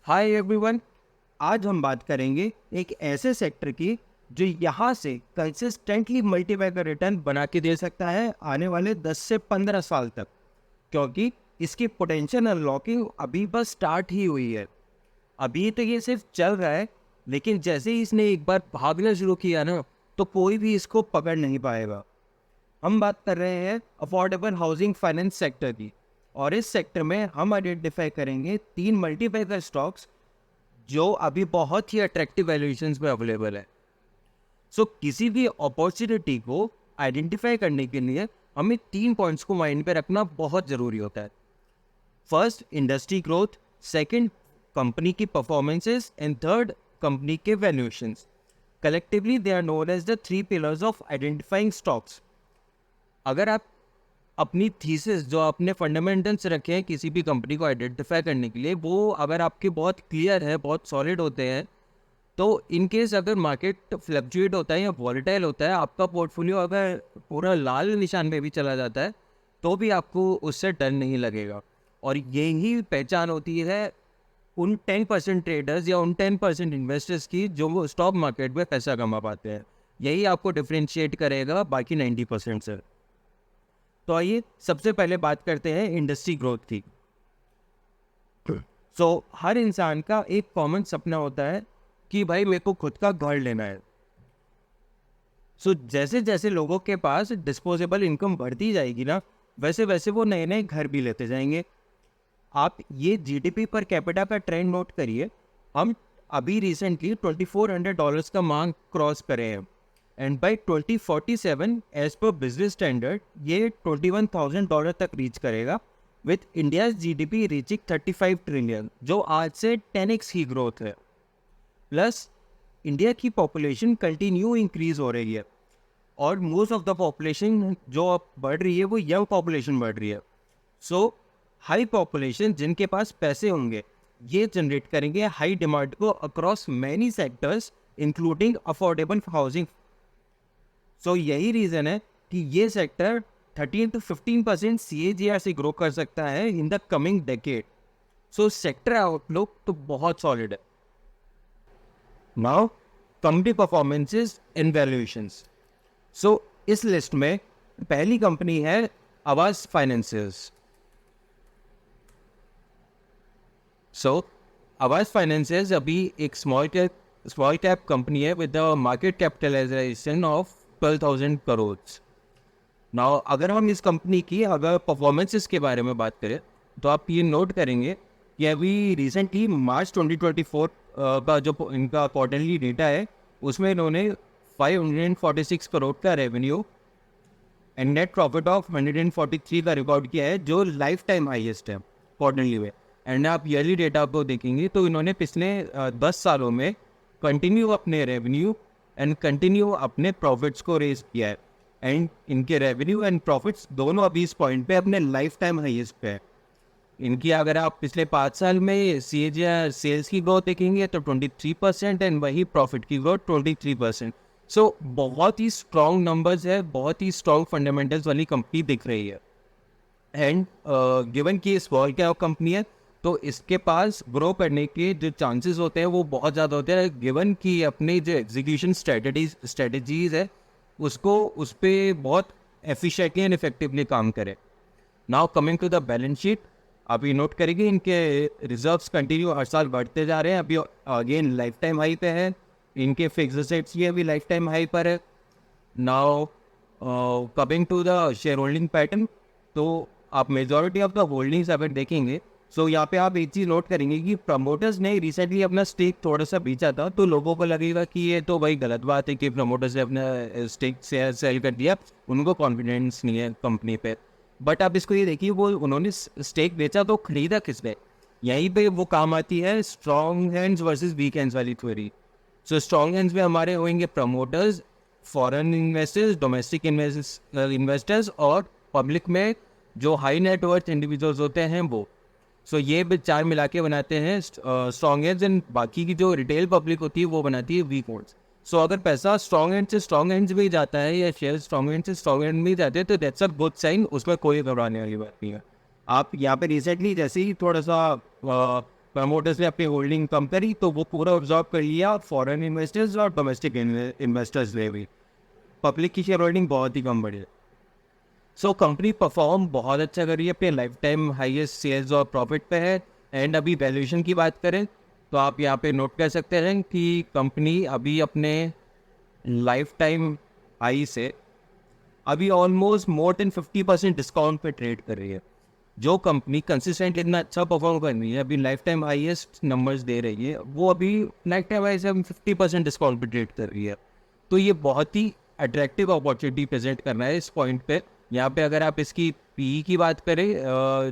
Hi everyone. आज हम बात करेंगे एक ऐसे सेक्टर की जो यहाँ से कंसिस्टेंटली मल्टीपल का रिटर्न बना के दे सकता है आने वाले 10 से 15 साल तक, क्योंकि इसकी पोटेंशियल अनलॉकिंग अभी बस स्टार्ट ही हुई है। अभी तो ये सिर्फ चल रहा है, लेकिन जैसे ही इसने एक बार भागना शुरू किया ना, तो कोई भी इसको पकड़ नहीं पाएगा। हम बात कर रहे हैं अफोर्डेबल हाउसिंग फाइनेंस सेक्टर की, और इस सेक्टर में हम आइडेंटिफाई करेंगे 3 मल्टीपल स्टॉक्स जो अभी बहुत ही अट्रैक्टिव वैल्यूएशंस में अवेलेबल है। सो किसी भी अपॉर्चुनिटी को आइडेंटिफाई करने के लिए हमें 3 पॉइंट्स को माइंड पे रखना बहुत ज़रूरी होता है। First, industry growth. Second, company की परफॉर्मेंसेस। एंड थर्ड, कंपनी के valuations. Collectively they are known as the 3 pillars of identifying stocks. अगर आप अपनी थीसिस जो आपने फंडामेंटल्स रखे हैं किसी भी कंपनी को आइडेंटिफाई करने के लिए, वो अगर आपके बहुत क्लियर है, बहुत सॉलिड होते हैं, तो इन केस अगर मार्केट फ्लक्चुएट होता है या वॉलेटाइल होता है, आपका पोर्टफोलियो अगर पूरा लाल निशान पे भी चला जाता है, तो भी आपको उससे डर नहीं लगेगा। और यही पहचान होती है उन 10% ट्रेडर्स या उन 10% इन्वेस्टर्स की जो वो स्टॉक मार्केट में पैसा कमा पाते हैं। यही आपको डिफ्रेंशिएट करेगा बाकी 90% से। तो आइए सबसे पहले बात करते हैं इंडस्ट्री ग्रोथ की। हर इंसान का एक कॉमन सपना होता है कि भाई मेरे को खुद का घर लेना है। जैसे जैसे लोगों के पास डिस्पोजेबल इनकम बढ़ती जाएगी ना, वैसे वैसे वो नए नए घर भी लेते जाएंगे। आप ये जीडीपी पर कैपिटा का ट्रेंड नोट करिए। हम अभी रिसेंटली $2400 का मांग क्रॉस करे हैं, and by 2047 as per business standard ये $21,000 तक रीच करेगा, with India GDP reaching 35 trillion, जो आज से 10x की ग्रोथ है। प्लस इंडिया की पॉपुलेशन कंटिन्यू इंक्रीज हो रही है, और मोस्ट ऑफ द पॉपुलेशन जो अब बढ़ रही है वो यंग पॉपुलेशन बढ़ रही है। हाई पॉपुलेशन जिनके पास पैसे होंगे, ये जनरेट करेंगे हाई डिमांड को across many sectors including affordable housing. यही रीज़न है कि ये सेक्टर 13 to 15% CAGR से ग्रो कर सकता है in the coming decade. Sector outlook तो बहुत सॉलिड है। Now company performances and valuations. इस लिस्ट में पहली कंपनी है आवास फाइनेंसेस। आवास फाइनेंसेस अभी एक स्मॉल कैप कंपनी है with the market capitalisation of 12,000 crore. Now अगर हम इस कंपनी की अगर परफॉर्मेंसेस के बारे में बात करें, तो आप ये नोट करेंगे कि अभी रिसेंटली मार्च 2024 का जो इनका क्वार्टरली डेटा है, उसमें इन्होंने 546 करोड़ का revenue and net profit of 143 का रिकॉर्ड किया है, जो लाइफ टाइम हाइएस्ट है क्वार्टरली में। एंड आप ईयरली डेटा को देखेंगे तो इन्होंने पिछले 10 सालों में कंटिन्यू अपने रेवेन्यू एंड कंटिन्यू अपने प्रॉफिट्स को रेज किया है, एंड इनके रेवेन्यू एंड प्रॉफिट्स दोनों अभी इस पॉइंट पे अपने लाइफ टाइम हाइएस्ट पे है। इनकी अगर आप पिछले 5 साल में CAGR सेल्स की ग्रोथ देखेंगे तो 23%, एंड वही प्रॉफिट की ग्रोथ 23%। बहुत ही स्ट्रॉन्ग नंबर्स है, बहुत ही स्ट्रॉन्ग फंडामेंटल्स वाली कंपनी दिख रही है। एंड गिवन कि स्मॉल कैप कंपनी है, तो इसके पास ग्रो करने के जो चांसेस होते हैं वो बहुत ज़्यादा होते हैं, गिवन कि अपने जो एग्जीक्यूशन स्ट्रेटजीज है उसको उस पर बहुत एफिशिएंटली एंड इफेक्टिवली काम करे। Now coming to the balance sheet, आप ये नोट करेंगे इनके रिजर्व्स कंटिन्यू हर साल बढ़ते जा रहे हैं, अभी अगेन लाइफ टाइम हाई पे है। इनके फिक्स्ड एसेट्स ये अभी लाइफ टाइम हाई पर है। Now coming to the share holding pattern, तो आप मेजॉरिटी ऑफ द होल्डिंग्स अगर देखेंगे, यहाँ पे आप एक चीज़ नोट करेंगे कि प्रमोटर्स ने रिसेंटली अपना स्टेक थोड़ा सा बेचा था, तो लोगों को लगेगा कि ये तो भाई गलत बात है कि प्रमोटर्स ने अपना स्टेक सेल कर दिया, उनको कॉन्फिडेंस नहीं है कंपनी पे। बट आप इसको ये देखिए, वो उन्होंने स्टेक बेचा तो खरीदा किसने? यहीं पे वो काम आती है strong hands versus weak hands वाली थ्योरी। स्ट्रॉन्ग हैंड्स में हमारे होंगे promoters, foreign investors, domestic investors, और पब्लिक में जो हाई नेटवर्थ इंडिविजुअल्स होते हैं वो। ये चार मिला के बनाते हैं स्ट्रॉन्ग हैंड्स, एंड बाकी की जो रिटेल पब्लिक होती है वो बनाती है वीक हैंड्स। अगर पैसा स्ट्रॉन्ग हैंड से स्ट्रॉन्ग हैंड्स में जाता है या शेयर स्ट्रॉन्ग हैंड से स्ट्रॉन्ग हैंड में जाते हैं, तो दैट्स अ गुड साइन, उसमें कोई घबराने वाली बात नहीं है। आप यहाँ पे रिसेंटली जैसे ही थोड़ा सा प्रमोटर्स ने अपनी होल्डिंग कम करी तो वो पूरा ऑब्जॉर्व कर लिया फॉरेन इन्वेस्टर्स और डोमेस्टिक इन्वेस्टर्स ने भी। पब्लिक की शेयर होल्डिंग बहुत ही कम बढ़ी है। सो कंपनी परफॉर्म बहुत अच्छा कर रही है, अपने लाइफ टाइम हाइएस्ट सेल्स और प्रॉफिट पे है। एंड अभी वैल्यूएशन की बात करें तो आप यहाँ पे नोट कर सकते हैं कि कंपनी अभी अपने लाइफ टाइम हाई से अभी ऑलमोस्ट मोर देन 50% डिस्काउंट पे ट्रेड कर रही है। जो कंपनी कंसिस्टेंट इतना अच्छा परफॉर्म कर रही है, अभी life time highest numbers they रही है, वो अभी लाइफ टाइम हाई से 50% डिस्काउंट पे ट्रेड कर रही है। तो ये बहुत ही अट्रैक्टिव अपॉर्चुनिटी प्रेजेंट करना है इस पॉइंट पे। यहाँ पे अगर आप इसकी पी की बात करें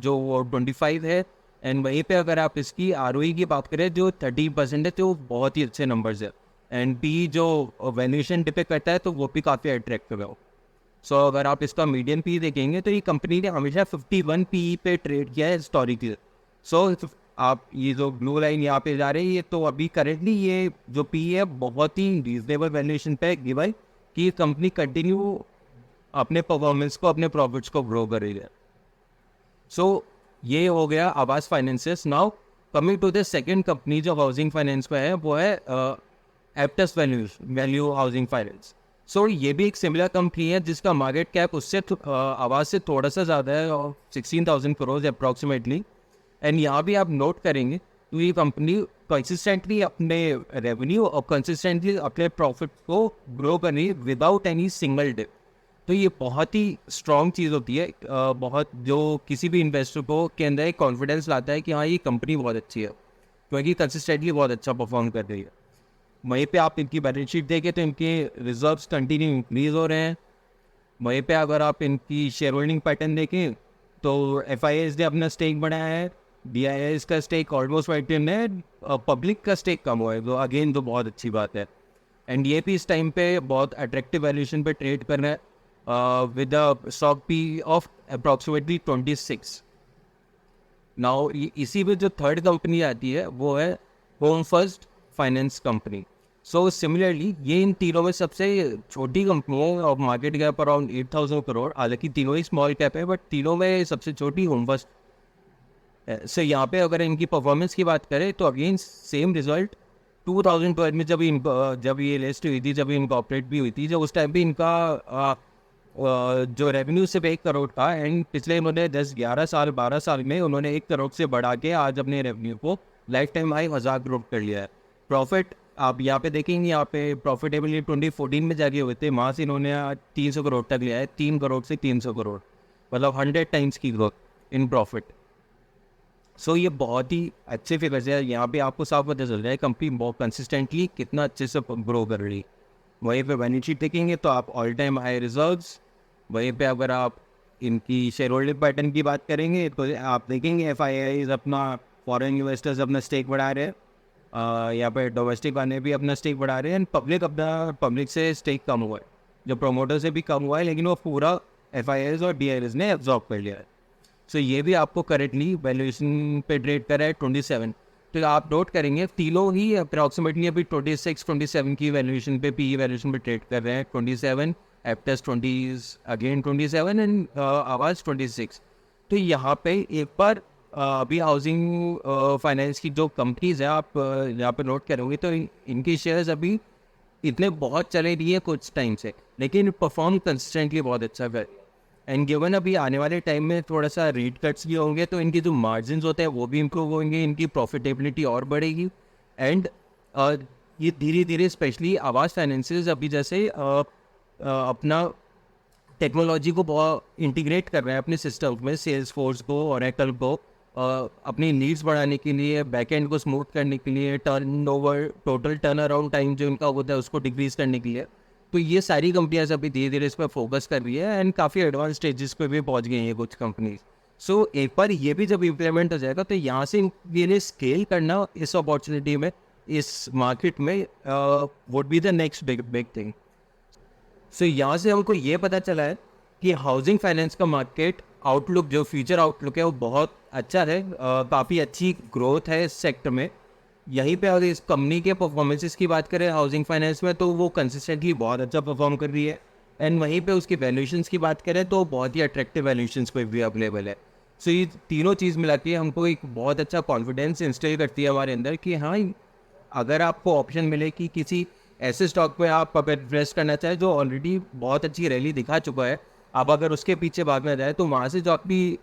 जो 25 है, एंड वहीं पे अगर आप इसकी ROE की बात करें जो 30% है, तो बहुत ही अच्छे नंबर्स है। एंड पी जो वैल्यूएशन डिपेक्ट करता है तो वो भी काफ़ी अट्रैक्टिव है। सो अगर आप इसका मीडियन पी देखेंगे तो ये कंपनी ने हमेशा 51 PE पे ट्रेड किया है हिस्टोरिकली। सो आप ये जो ब्लू लाइन यहाँ पे जा रही है, तो अभी करेंटली ये जो पी है बहुत ही रीजनेबल वैल्यूएशन पे गिवन कि कंपनी कंटिन्यू अपने परफॉर्मेंस को, अपने प्रॉफिट्स को ग्रो कर रही है। सो ये हो गया Aavas financiers. Now coming to the second company जो हाउसिंग फाइनेंस पे है, वो है Aptus value housing finance. So ये भी एक सिमिलर कंपनी है जिसका मार्केट कैप उससे आवास से थोड़ा सा ज़्यादा है, 16,000 करोड़ अप्रॉक्सीमेटली। एंड यहाँ भी आप नोट करेंगे तो ये कंपनी कंसिस्टेंटली अपने रेवेन्यू और कंसिस्टेंटली अपने प्रॉफिट को ग्रो कर रही है विदाउट एनी सिंगल डिप। तो ये बहुत ही स्ट्रॉन्ग चीज़ होती है, बहुत जो किसी भी इन्वेस्टर को के अंदर एक कॉन्फिडेंस लाता है कि हाँ ये कंपनी बहुत अच्छी है, क्योंकि कंसिस्टेंटली बहुत अच्छा परफॉर्म कर रही है। वहीं पे आप इनकी बैलेंस शीट देखें तो इनके रिजर्व्स कंटिन्यू इंक्रीज हो रहे हैं। वहीं पे अगर आप इनकी शेयर होल्डिंग पैटर्न देखें तो FIIs ने अपना स्टेक बढ़ाया है, DIIs का स्टेक ऑलमोस्ट मेंटेन है, पब्लिक का स्टेक कम हुआ है, तो अगेन तो बहुत अच्छी बात है। एंड ये भी इस टाइम पे बहुत अट्रैक्टिव वैल्यूएशन पे ट्रेड कर रहा है with a stock P of approximately 26। Now इसी में जो थर्ड कंपनी आती है वो है home first finance company. So similarly ये इन तीनों में सबसे छोटी कंपनी है और मार्केट कैप अराउंड 8,000 करोड़। हालांकि तीनों ही स्मॉल कैप है, बट तीनों में सबसे छोटी होम फर्स्ट। सो यहाँ पे अगर इनकी परफॉर्मेंस की बात करें तो अगेन सेम रिजल्ट 2012 में जब ये लिस्ट हुई थी, जब इनकॉर्पोरेट भी हुई थी, जब उस टाइम भी इनका जो रेवेन्यू सिर्फ 1 करोड़ था, एंड पिछले इन्होंने 12 साल में उन्होंने 1 करोड़ से बढ़ा के आज अपने रेवेन्यू को लाइफ टाइम हाई 1000 करोड़ कर लिया है। प्रॉफिट आप यहाँ पे देखेंगे, यहाँ पे प्रॉफिटेबली 2014 में जाके हुए थे, वहाँ से इन्होंने 300 करोड़ तक लिया है, 3 करोड़ से 300 करोड़, मतलब 100 टाइम्स की ग्रोथ इन प्रॉफिट। सो ये बहुत ही अच्छे फिगर्स है। यहाँ पे आपको साफ पता चल रहा है कंपनी बहुत कंसिस्टेंटली कितना अच्छे से ग्रो कर रही है। वहीं पे बैलेंस शीट देखेंगे तो आप ऑल टाइम हाई रिजर्व्स। वहीं पे अगर आप इनकी शेयर होल्डिंग पैटर्न की बात करेंगे तो आप देखेंगे FIIs अपना, फॉरेन इन्वेस्टर्स अपना स्टेक बढ़ा रहे हैं, यहाँ पे डोमेस्टिक वाले भी अपना स्टेक बढ़ा रहे हैं, एंड पब्लिक से स्टेक कम हुआ है, जो प्रोमोटर से भी कम हुआ है, लेकिन वो पूरा FIIs और DIIs ने एब्जॉर्ब कर लिया है। सो ये भी आपको करेंटली वैल्यूएशन पे ट्रेड कर रहा है 27। तो आप नोट करेंगे तीनों ही अप्रॉक्सीमेटली अभी 26-27 की वैल्यूएशन पे, PE वैल्यूएशन पे ट्रेड कर रहे हैं। 27, एप्टस 20 अगेन 27 एंड आवास 26। तो यहाँ पे एक बार अभी हाउसिंग फाइनेंस की जो कंपनीज है आप यहाँ पे नोट करोगे तो इनकी शेयर्स अभी इतने बहुत चले रही है कुछ टाइम से, लेकिन परफॉर्म कंसिस्टेंटली बहुत अच्छा कर। एंड गिवन अभी आने वाले टाइम में थोड़ा सा रेट कट्स भी होंगे तो इनके जो मार्जिन होते हैं वो भी इम्प्रूव होंगे, इनकी प्रॉफिटेबिलिटी और बढ़ेगी। एंड ये धीरे धीरे स्पेशली आवास फाइनेंसेस अभी जैसे अपना टेक्नोलॉजी को बहुत इंटीग्रेट कर रहे हैं अपने सिस्टम में, सेल्स फोर्स को, ओरेकल को, अपनी नीड्स बढ़ाने के लिए, बैकएंड को स्मूथ करने के लिए, टोटल टर्न अराउंड टाइम जो इनका होता है उसको डिक्रीज करने के लिए। तो ये सारी कंपनियां अभी धीरे धीरे इस पर फोकस कर रही है एंड काफ़ी एडवांस स्टेजेस पे भी पहुंच गई हैं कुछ कंपनीज। सो एक बार ये भी जब इम्प्लीमेंट हो जाएगा तो यहाँ से ये स्केल करना इस अपॉर्चुनिटी में, इस मार्केट में would be the next big thing. So यहाँ से हमको ये पता चला है कि हाउसिंग फाइनेंस का मार्केट आउटलुक, जो फ्यूचर आउटलुक है वो बहुत अच्छा है, काफ़ी अच्छी ग्रोथ है इस सेक्टर में। यहीं पे अगर इस कंपनी के परफॉर्मेंसेस की बात करें हाउसिंग फाइनेंस में तो वो कंसिस्टेंटली बहुत अच्छा परफॉर्म कर रही है। एंड वहीं पे उसकी वैल्यूएशंस की बात करें तो बहुत ही अट्रैक्टिव वैल्यूएशंस पे भी अवेलेबल है। सो ये तीनों चीज़ मिला के हमको एक बहुत अच्छा कॉन्फिडेंस इंस्टॉल करती है हमारे अंदर कि हाँ, अगर आपको ऑप्शन मिले कि किसी ऐसे स्टॉक पे आप अगर इन्वेस्ट करना चाहें जो ऑलरेडी बहुत अच्छी रैली दिखा चुका है, आप अगर उसके पीछे भागना चाहें तो वहाँ से जो आपकी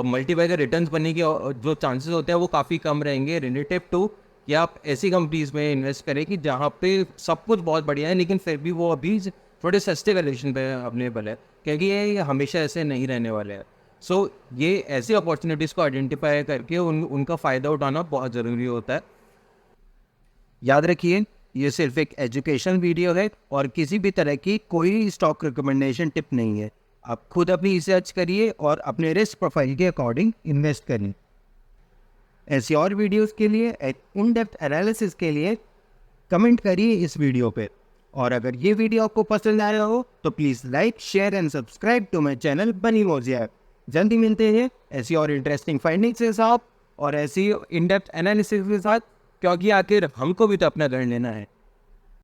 मल्टीप्लाई का रिटर्न्स बनने के जो चांसेस होते हैं वो काफ़ी कम रहेंगे रिलेटिव टू कि आप ऐसी कंपनीज में इन्वेस्ट करें कि जहाँ पे सब कुछ बहुत बढ़िया है लेकिन फिर भी वो अभी थोड़े सस्ते वैल्यूएशन पे अवेलेबल है, क्योंकि ये हमेशा ऐसे नहीं रहने वाले हैं। सो ये ऐसी अपॉर्चुनिटीज़ को आइडेंटिफाई करके उनका फ़ायदा उठाना बहुत ज़रूरी होता है। याद रखिए, ये सिर्फ एक एजुकेशन वीडियो है और किसी भी तरह की कोई स्टॉक रिकमेंडेशन टिप नहीं है। आप खुद अपनी रिसर्च करिए और अपने रिस्क प्रोफाइल के अकॉर्डिंग इन्वेस्ट करें। ऐसी और वीडियोस के लिए, एक इन डेप्थ एनालिसिस के लिए कमेंट करिए इस वीडियो पे। और अगर ये वीडियो आपको पसंद आया हो तो please like, share and subscribe to my channel बनी मोजिया। जल्दी मिलते हैं ऐसी और इंटरेस्टिंग फाइंडिंग्स के साथ और ऐसी इन डेप्थ एनालिसिस के साथ, क्योंकि आखिर हमको भी तो अपना घर लेना है।